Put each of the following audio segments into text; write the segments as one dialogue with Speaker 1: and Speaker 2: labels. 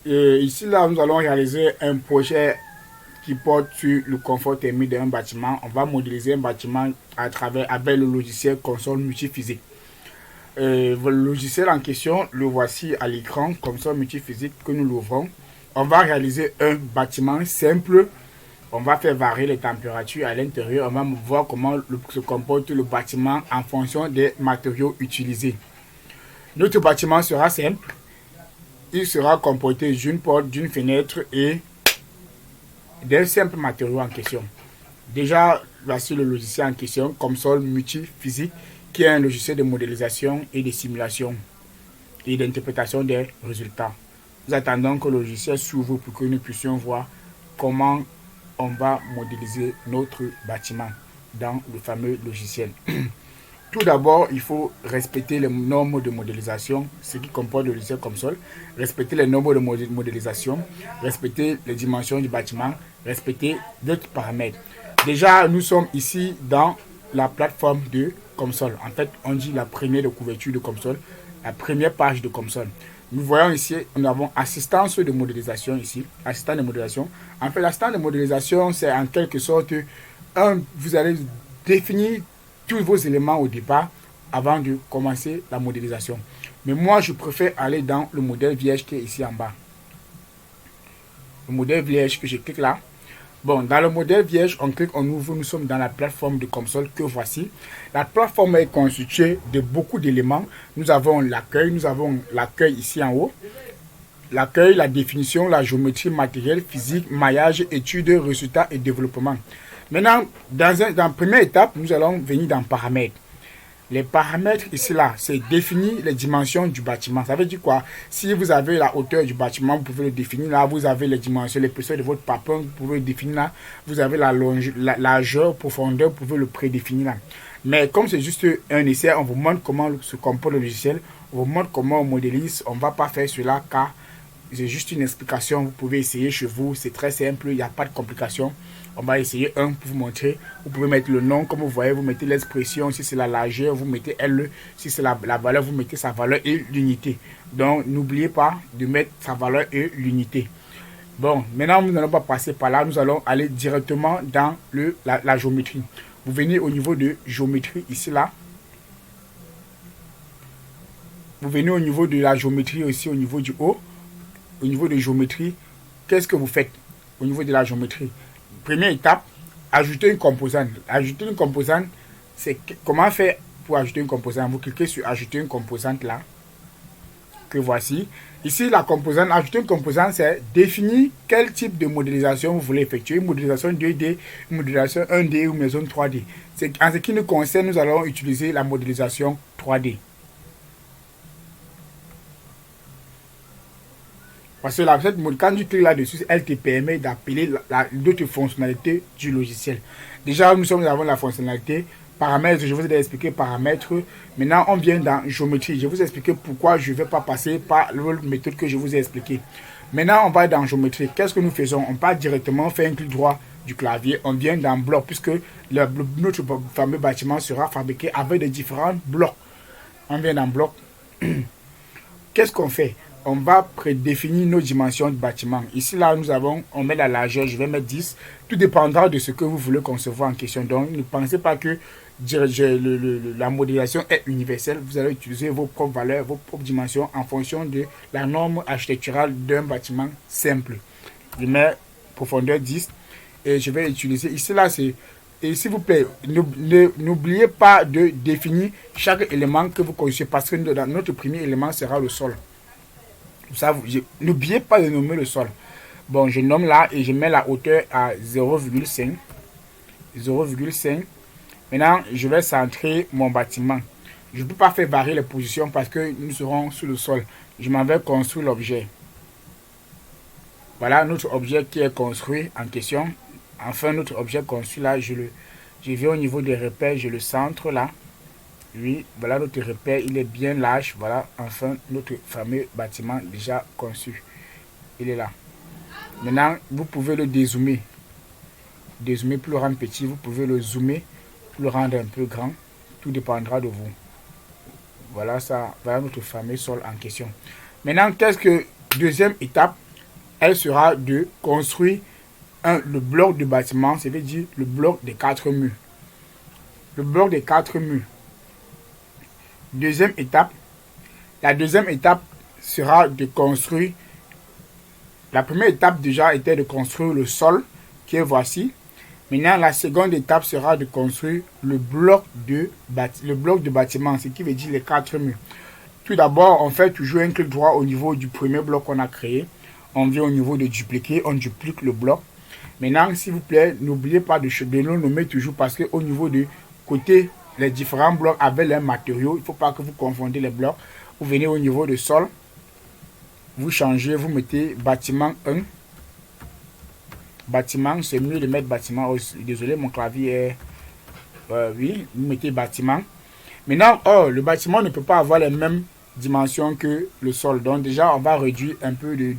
Speaker 1: Ici, là, nous allons réaliser un projet qui porte sur le confort thermique d'un bâtiment. On va modéliser un bâtiment avec le logiciel console multiphysique. Le logiciel en question, le voici à l'écran, console multiphysique que nous l'ouvrons. On va réaliser un bâtiment simple. On va faire varier les températures à l'intérieur. On va voir comment se comporte le bâtiment en fonction des matériaux utilisés. Notre bâtiment sera simple. Il sera comporté d'une porte, d'une fenêtre et d'un simple matériau en question. Déjà, voici le logiciel en question, console multiphysique, qui est un logiciel de modélisation et de simulation et d'interprétation des résultats. Nous attendons que le logiciel s'ouvre pour que nous puissions voir comment on va modéliser notre bâtiment dans le fameux logiciel. Tout d'abord, il faut respecter les normes de modélisation, ce qui comporte le logiciel console, respecter les normes de modélisation, respecter les dimensions du bâtiment, respecter d'autres paramètres. Déjà, nous sommes ici dans la plateforme de console. En fait, on dit la première de couverture de console, la première page de console. Nous voyons ici, nous avons assistance de modélisation ici, assistant de modélisation. En fait, l'assistant de modélisation, c'est en quelque sorte, vous allez définir tous vos éléments au départ avant de commencer la modélisation. Mais moi, je préfère aller dans le modèle vierge qui est ici en bas. Le modèle vierge que je clique là. Bon, dans le modèle vierge, on clique, on ouvre, nous sommes dans la plateforme de console que voici. La plateforme est constituée de beaucoup d'éléments. Nous avons l'accueil ici en haut. L'accueil, la définition, la géométrie matérielle, physique, maillage, études, résultats et développement. Maintenant, dans la première étape, nous allons venir dans paramètres. Les paramètres ici là, c'est définir les dimensions du bâtiment. Ça veut dire quoi? Si vous avez la hauteur du bâtiment, vous pouvez le définir là. Vous avez les dimensions, l'épaisseur de votre parpaing, vous pouvez le définir là. Vous avez la largeur, profondeur, vous pouvez le prédéfinir là. Mais comme c'est juste un essai, on vous montre comment se comporte le logiciel. On vous montre comment on modélise. On ne va pas faire cela car c'est juste une explication. Vous pouvez essayer chez vous. C'est très simple. Il n'y a pas de complications. On va essayer un pour vous montrer. Vous pouvez mettre le nom, comme vous voyez, vous mettez l'expression. Si c'est la largeur, vous mettez L. Si c'est la valeur, vous mettez sa valeur et l'unité. Donc, n'oubliez pas de mettre sa valeur et l'unité. Bon, maintenant, nous n'allons pas passer par là. Nous allons aller directement dans la géométrie. Vous venez au niveau de géométrie, ici, là. Vous venez au niveau de la géométrie, aussi au niveau du haut. Au niveau de géométrie, qu'est-ce que vous faites au niveau de la géométrie? Première étape, ajouter une composante. Ajouter une composante, c'est comment faire pour ajouter une composante. Vous cliquez sur ajouter une composante là, que voici. Ici, la composante, ajouter une composante, c'est définir quel type de modélisation vous voulez effectuer. Une modélisation 2D, une modélisation 1D ou maison 3D. En ce qui nous concerne, nous allons utiliser la modélisation 3D. Parce que quand tu cliques là-dessus, elle te permet d'appeler d'autres fonctionnalités du logiciel. Déjà, nous avons la fonctionnalité paramètres. Je vous ai expliqué paramètres. Maintenant, on vient dans géométrie. Je vous ai expliqué pourquoi je ne vais pas passer par la méthode que je vous ai expliquée. Maintenant, on va dans géométrie. Qu'est-ce que nous faisons? On part directement, on fait un clic droit du clavier. On vient dans bloc, puisque notre fameux bâtiment sera fabriqué avec des différents blocs. On vient dans bloc. Qu'est-ce qu'on fait? On va prédéfinir nos dimensions de bâtiment. Ici, là, on met la largeur, je vais mettre 10. Tout dépendra de ce que vous voulez concevoir en question. Donc, ne pensez pas que la modélisation est universelle. Vous allez utiliser vos propres valeurs, vos propres dimensions en fonction de la norme architecturale d'un bâtiment simple. Je mets profondeur 10 et je vais utiliser. Ici, là, c'est... Et s'il vous plaît, n'oubliez pas de définir chaque élément que vous construisez parce que notre premier élément sera le sol. N'oubliez pas de nommer le sol. Bon, je nomme là et je mets la hauteur à 0,5. 0,5. Maintenant, je vais centrer mon bâtiment. Je ne peux pas faire varier les positions parce que nous serons sous le sol. Je m'en vais construire l'objet. Voilà notre objet qui est construit en question. Enfin, notre objet construit là, je viens au niveau des repères, je le centre là. Oui, voilà notre repère, il est bien large. Voilà, enfin, notre fameux bâtiment déjà conçu. Il est là. Maintenant, vous pouvez le dézoomer. Dézoomer pour le rendre petit. Vous pouvez le zoomer pour le rendre un peu grand. Tout dépendra de vous. Voilà ça. Voilà notre fameux sol en question. Maintenant, qu'est-ce que deuxième étape? Elle sera de construire le bloc de bâtiment, c'est-à-dire le bloc des 4 murs. Le bloc des 4 murs. Deuxième étape. La deuxième étape sera de construire. La première étape déjà était de construire le sol, qui est voici. Maintenant, la seconde étape sera de construire le bloc de bâtiment, ce qui veut dire les 4 murs. Tout d'abord, on fait toujours un clic droit au niveau du premier bloc qu'on a créé. On vient au niveau de dupliquer, on duplique le bloc. Maintenant, s'il vous plaît, n'oubliez pas de le nommer toujours parce qu'au niveau de côté, les différents blocs avec leurs matériaux, il ne faut pas que vous confondez les blocs. Vous venez au niveau de sol, vous changez, vous mettez bâtiment 1. Bâtiment, c'est mieux de mettre bâtiment. Oh, désolé, mon clavier est... oui, vous mettez bâtiment. Maintenant, le bâtiment ne peut pas avoir les mêmes dimensions que le sol. Donc déjà, on va réduire un peu de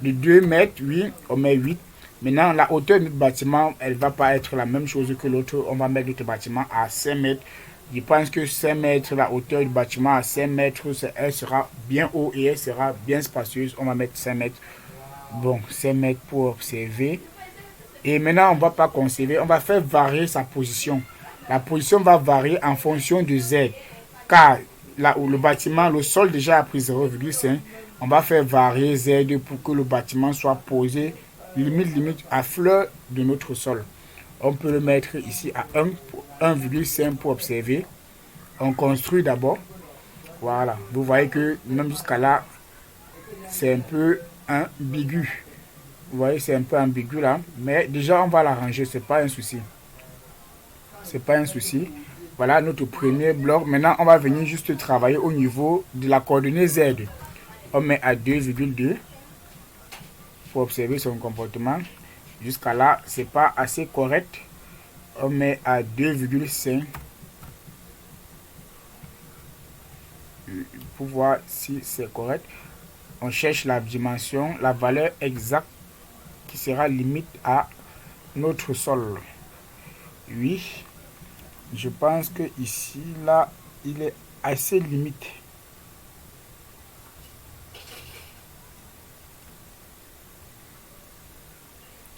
Speaker 1: 2 mètres. Oui, on met 8. Maintenant, la hauteur de notre bâtiment, elle ne va pas être la même chose que l'autre. On va mettre notre bâtiment à 5 mètres. Je pense que 5 mètres, la hauteur du bâtiment à 5 mètres, elle sera bien haut et elle sera bien spacieuse. On va mettre 5 mètres. Bon, 5 mètres pour observer. Et maintenant, on ne va pas conserver. On va faire varier sa position. La position va varier en fonction de Z. Car là où le bâtiment, le sol déjà a pris 0,5. On va faire varier Z pour que le bâtiment soit posé limite à fleur de notre sol. On peut le mettre ici à 1,5 pour observer. On construit d'abord. Voilà. Vous voyez que même jusqu'à là, c'est un peu ambigu. Vous voyez, c'est un peu ambigu là. Mais déjà, on va l'arranger. C'est pas un souci. C'est pas un souci. Voilà notre premier bloc. Maintenant, on va venir juste travailler au niveau de la coordonnée Z. On met à 2,2 pour observer son comportement. Jusqu'à là, c'est pas assez correct. On met à 2,5 pour voir si c'est correct. On cherche la dimension, la valeur exacte qui sera limite à notre sol. Oui, je pense que ici, là, il est assez limite.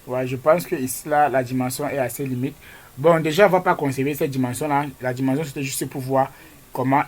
Speaker 1: Ouais, je pense que ici, là, la dimension est assez limite. Bon, déjà, on ne va pas conserver cette dimension-là. La dimension, c'était juste pour voir comment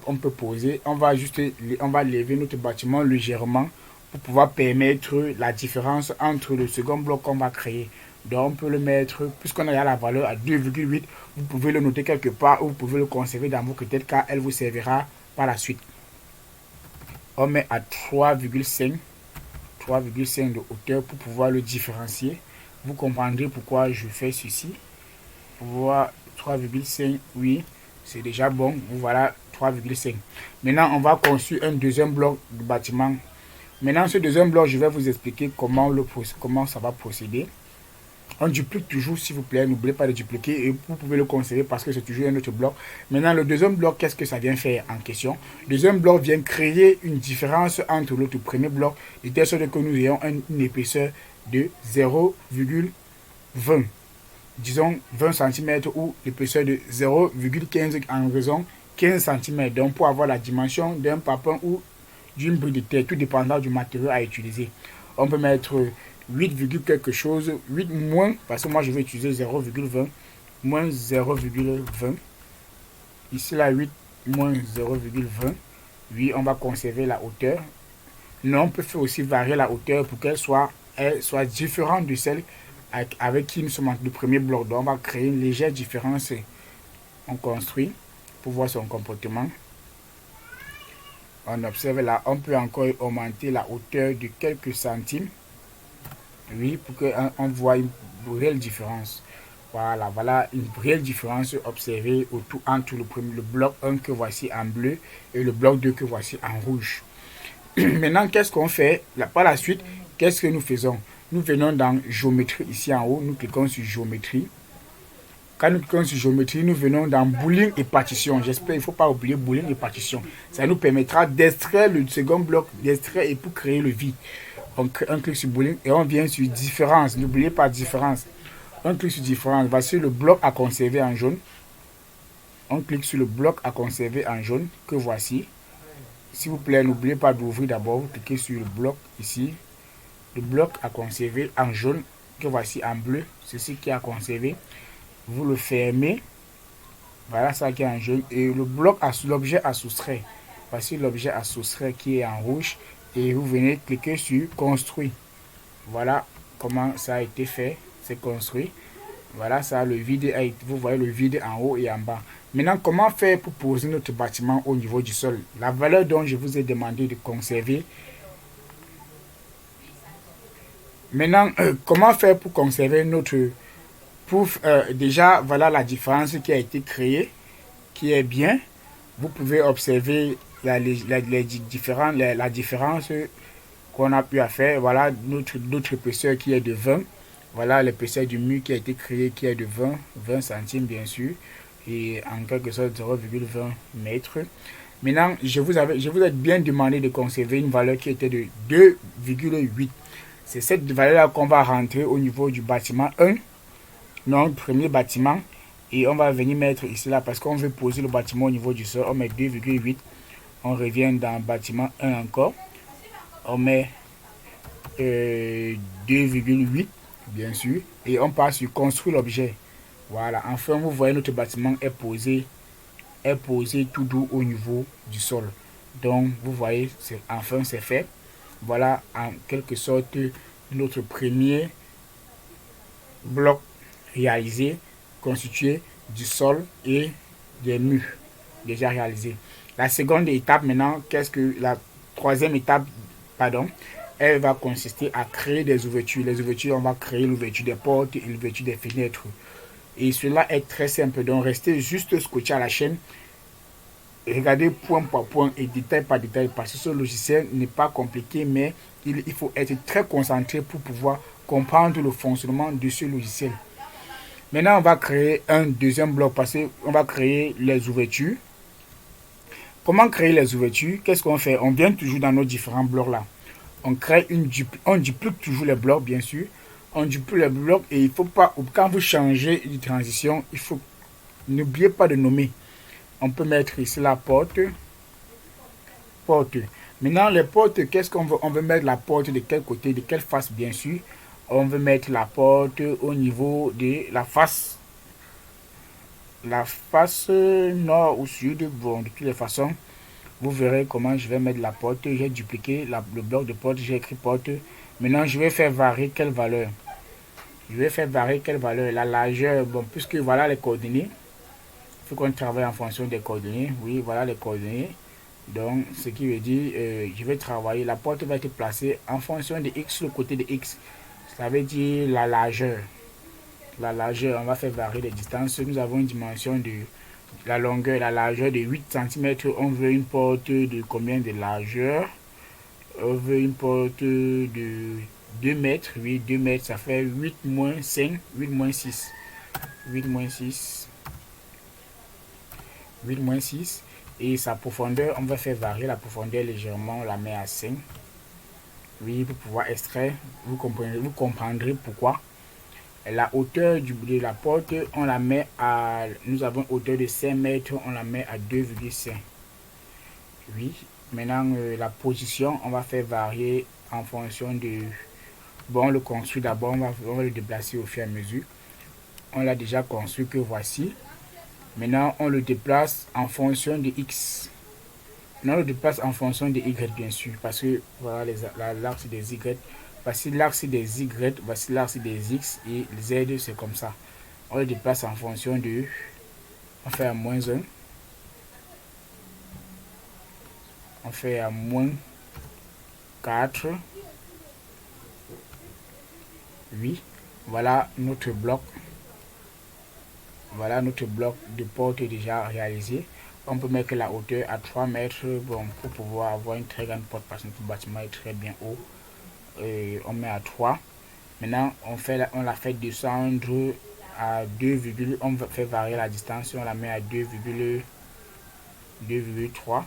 Speaker 1: on peut poser. On va lever notre bâtiment légèrement pour pouvoir permettre la différence entre le second bloc qu'on va créer. Donc, on peut le mettre, puisqu'on a la valeur à 2,8, vous pouvez le noter quelque part ou vous pouvez le conserver dans votre tête car elle vous servira par la suite. On met à 3,5 de hauteur pour pouvoir le différencier. Vous comprendrez pourquoi je fais ceci. Pour voir 3,5, oui, c'est déjà bon. Voilà 3,5. Maintenant, on va construire un deuxième bloc de bâtiment. Maintenant, ce deuxième bloc, je vais vous expliquer comment ça va procéder. On duplique toujours, s'il vous plaît. N'oubliez pas de dupliquer et vous pouvez le conserver parce que c'est toujours un autre bloc. Maintenant, le deuxième bloc, qu'est-ce que ça vient faire en question? Le deuxième bloc vient créer une différence entre notre premier bloc de telle sorte que nous ayons une épaisseur de 0,20. Disons 20 cm ou l'épaisseur de 0,15 en raison 15 cm. Donc, pour avoir la dimension d'un papin ou d'une brique de terre, tout dépendant du matériau à utiliser. On peut mettre 8, quelque chose, 8 moins, parce que moi je vais utiliser 0,20, moins 0,20. Ici, là, 8 moins 0,20. Oui, on va conserver la hauteur. Non, on peut faire aussi varier la hauteur pour qu'elle soit différente de celle avec qui nous sommes le premier bloc. Donc, on va créer une légère différence. On construit pour voir son comportement. On observe là, on peut encore augmenter la hauteur de quelques centimes. Oui, pour qu'on voit une réelle différence. Voilà une réelle différence observée entre le bloc 1 que voici en bleu et le bloc 2 que voici en rouge. Maintenant, qu'est-ce qu'on fait? Par la suite, qu'est-ce que nous faisons? Nous venons dans géométrie ici en haut, nous cliquons sur géométrie. Quand nous cliquons sur géométrie, nous venons dans boolean et partition. J'espère, il ne faut pas oublier boolean et partition. Ça nous permettra d'extraire le second bloc, d'extraire et pour créer le vide. On clique sur boolean et on vient sur différence. N'oubliez pas différence. On clique sur différence. Voici le bloc à conserver en jaune. On clique sur le bloc à conserver en jaune que voici. S'il vous plaît, n'oubliez pas d'ouvrir d'abord. Vous cliquez sur le bloc ici. Le bloc à conserver en jaune, que voici en bleu. Ceci qui est à conserver. Vous le fermez. Voilà ça qui est en jaune. Et le bloc, l'objet à soustraire. Voici l'objet à soustraire qui est en rouge. Et vous venez cliquer sur construire. Voilà comment ça a été fait. C'est construit. Voilà ça, le vide. Vous voyez le vide en haut et en bas. Maintenant, comment faire pour poser notre bâtiment au niveau du sol? La valeur dont je vous ai demandé de conserver. Maintenant, comment faire pour conserver notre... déjà, voilà la différence qui a été créée, qui est bien. Vous pouvez observer la différence qu'on a pu faire. Voilà notre épaisseur qui est de 20. Voilà l'épaisseur du mur qui a été créé qui est de 20 centimes bien sûr. Et en quelque sorte 0,20 mètres. Maintenant, je vous ai bien demandé de conserver une valeur qui était de 2,8. C'est cette valeur-là qu'on va rentrer au niveau du bâtiment 1, notre premier bâtiment. Et on va venir mettre ici là parce qu'on veut poser le bâtiment au niveau du sol. On met 2,8. On revient dans bâtiment 1 encore. On met 2,8 bien sûr. Et on passe sur construire l'objet. Voilà. Enfin, vous voyez notre bâtiment est posé tout doux au niveau du sol. Donc, vous voyez, enfin c'est fait. Voilà en quelque sorte notre premier bloc réalisé, constitué du sol et des murs déjà réalisés. La seconde étape maintenant, la troisième étape, pardon, elle va consister à créer des ouvertures. Les ouvertures, on va créer l'ouverture des portes et l'ouverture des fenêtres. Et cela est très simple. Donc, restez juste scotché à la chaîne. Regardez point par point et détail par détail parce que ce logiciel n'est pas compliqué, mais il faut être très concentré pour pouvoir comprendre le fonctionnement de ce logiciel. Maintenant, on va créer un deuxième bloc parce qu'on va créer les ouvertures. Comment créer les ouvertures? Qu'est-ce qu'on fait? On vient toujours dans nos différents blocs là. On crée on duplique toujours les blocs, bien sûr. On duplique les blocs et il faut pas, quand vous changez de transition, il faut n'oubliez pas de nommer. On peut mettre ici la porte. Maintenant, les portes, qu'est-ce qu'on veut? On veut mettre la porte de quel côté, de quelle face, bien sûr. On veut mettre la porte au niveau de la face. La face nord ou sud. Bon, de toutes les façons, vous verrez comment je vais mettre la porte. J'ai dupliqué le bloc de porte, j'ai écrit porte. Maintenant, je vais faire varier quelle valeur? Je vais faire varier quelle valeur? La largeur, bon, puisque voilà les coordonnées. Il faut qu'on travaille en fonction des coordonnées. Oui, voilà les coordonnées. Donc, ce qui veut dire, je vais travailler. La porte va être placée en fonction de X, le côté de X. Ça veut dire la largeur. La largeur, on va faire varier les distances. Nous avons une dimension de la longueur, la largeur de 8 cm. On veut une porte de combien de largeur? On veut une porte de 2 mètres. Oui, 2 mètres, ça fait 8 moins 5, 8 moins 6. 8 moins 6. 8 moins 6. Et sa profondeur, on va faire varier la profondeur légèrement, on la met à 5. Oui, pour pouvoir extraire, vous comprendrez pourquoi. La hauteur de la porte, on la met à, nous avons une hauteur de 5 mètres, on la met à 2,5. Oui, maintenant la position, on va faire varier en fonction de, bon, on le construit d'abord, on va le déplacer au fur et à mesure. On l'a déjà construit que voici. Maintenant, on le déplace en fonction de X. On le déplace en fonction de Y, bien sûr. Parce que voilà l'axe des Y. Voici l'axe des Y. Voici l'axe des X. Et Z, c'est comme ça. On le déplace en fonction de... On fait à moins 1. On fait à moins 4. Oui. Voilà notre bloc. Voilà notre bloc de porte déjà réalisé. On peut mettre la hauteur à 3 mètres bon, pour pouvoir avoir une très grande porte parce que notre bâtiment est très bien haut. On met à 3. Maintenant, on la fait descendre à 2, on fait varier la distance. On la met à 2,3. 2,3.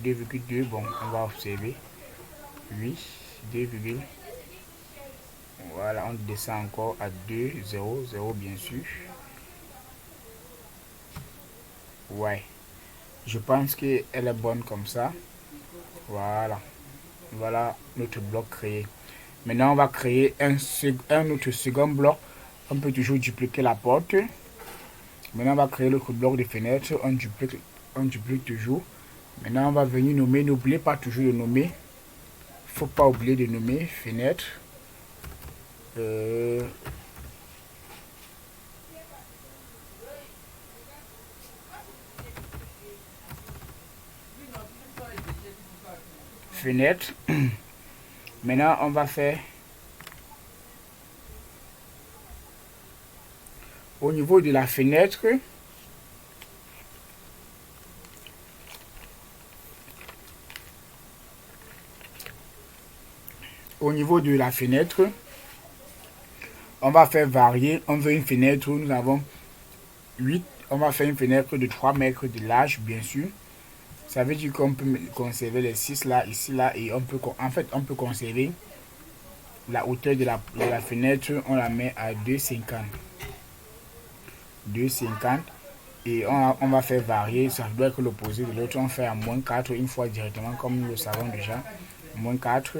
Speaker 1: 2,2. Bon, on va observer. Oui, 2, voilà, on descend encore à 2, 0, 0 bien sûr. Ouais. Je pense qu'elle est bonne comme ça. Voilà. Voilà notre bloc créé. Maintenant, on va créer un autre second bloc. On peut toujours dupliquer la porte. Maintenant, on va créer l'autre bloc de fenêtre. On duplique toujours. Maintenant, on va venir nommer. N'oubliez pas toujours de nommer. Faut pas oublier de nommer fenêtre. Fenêtre. Maintenant, on va faire au niveau de la fenêtre. Au niveau de la fenêtre, on va faire varier. On veut une fenêtre où nous avons 8. On va faire une fenêtre de 3 mètres de large, bien sûr. Ça veut dire qu'on peut conserver les 6 là, ici, là. Et on peut, en fait, on peut conserver la hauteur de la fenêtre. On la met à 2,50. 2,50. Et on va faire varier. Ça doit être l'opposé de l'autre. On fait à moins 4 une fois directement, comme nous le savons déjà. Moins 4.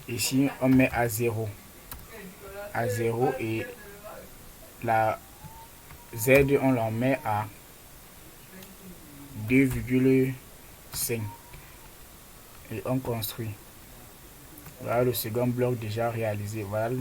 Speaker 1: Ici, on met à 0. À 0 et la Z, on la met à 2,5 et on construit. Voilà le second bloc déjà réalisé. Voilà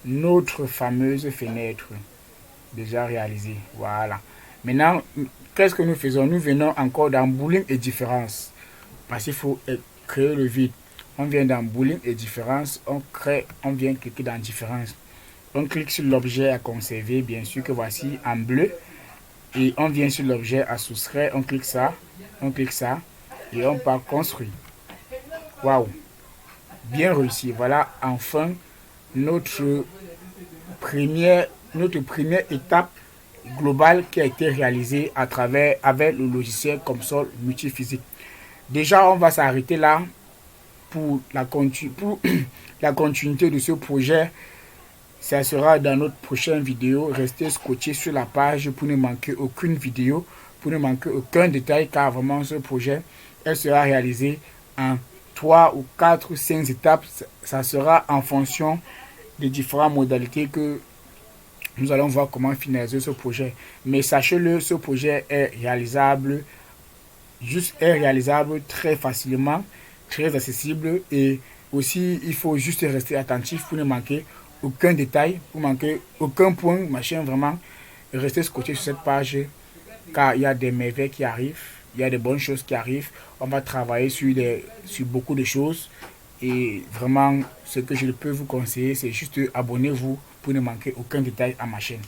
Speaker 1: notre fameuse fenêtre déjà réalisée. Voilà. Maintenant, qu'est-ce que nous faisons? Nous venons encore dans boolean et différence. Parce qu'il faut créer le vide. On vient dans boolean et différence. On vient cliquer dans différence. On clique sur l'objet à conserver, bien sûr que voici en bleu. Et on vient sur l'objet à soustraire. On clique ça et on part construire. Waouh, bien réussi. Voilà enfin notre première étape globale qui a été réalisée avec le logiciel Comsol multiphysique. Déjà, on va s'arrêter là pour la continuité de ce projet. Ça sera dans notre prochaine vidéo. Restez scotchés sur la page pour ne manquer aucune vidéo, pour ne manquer aucun détail, car vraiment ce projet, elle sera réalisé en 3 ou 4 ou 5 étapes. Ça sera en fonction des différentes modalités que nous allons voir comment finaliser ce projet. Mais sachez-le, ce projet est réalisable très facilement, très accessible, et aussi il faut juste rester attentif pour ne manquer aucun détail, pour manquer aucun point, machin, vraiment rester scotché sur cette page, car il y a des merveilles qui arrivent, il y a des bonnes choses qui arrivent. On va travailler sur beaucoup de choses, et vraiment ce que je peux vous conseiller, c'est juste abonnez-vous pour ne manquer aucun détail à ma chaîne.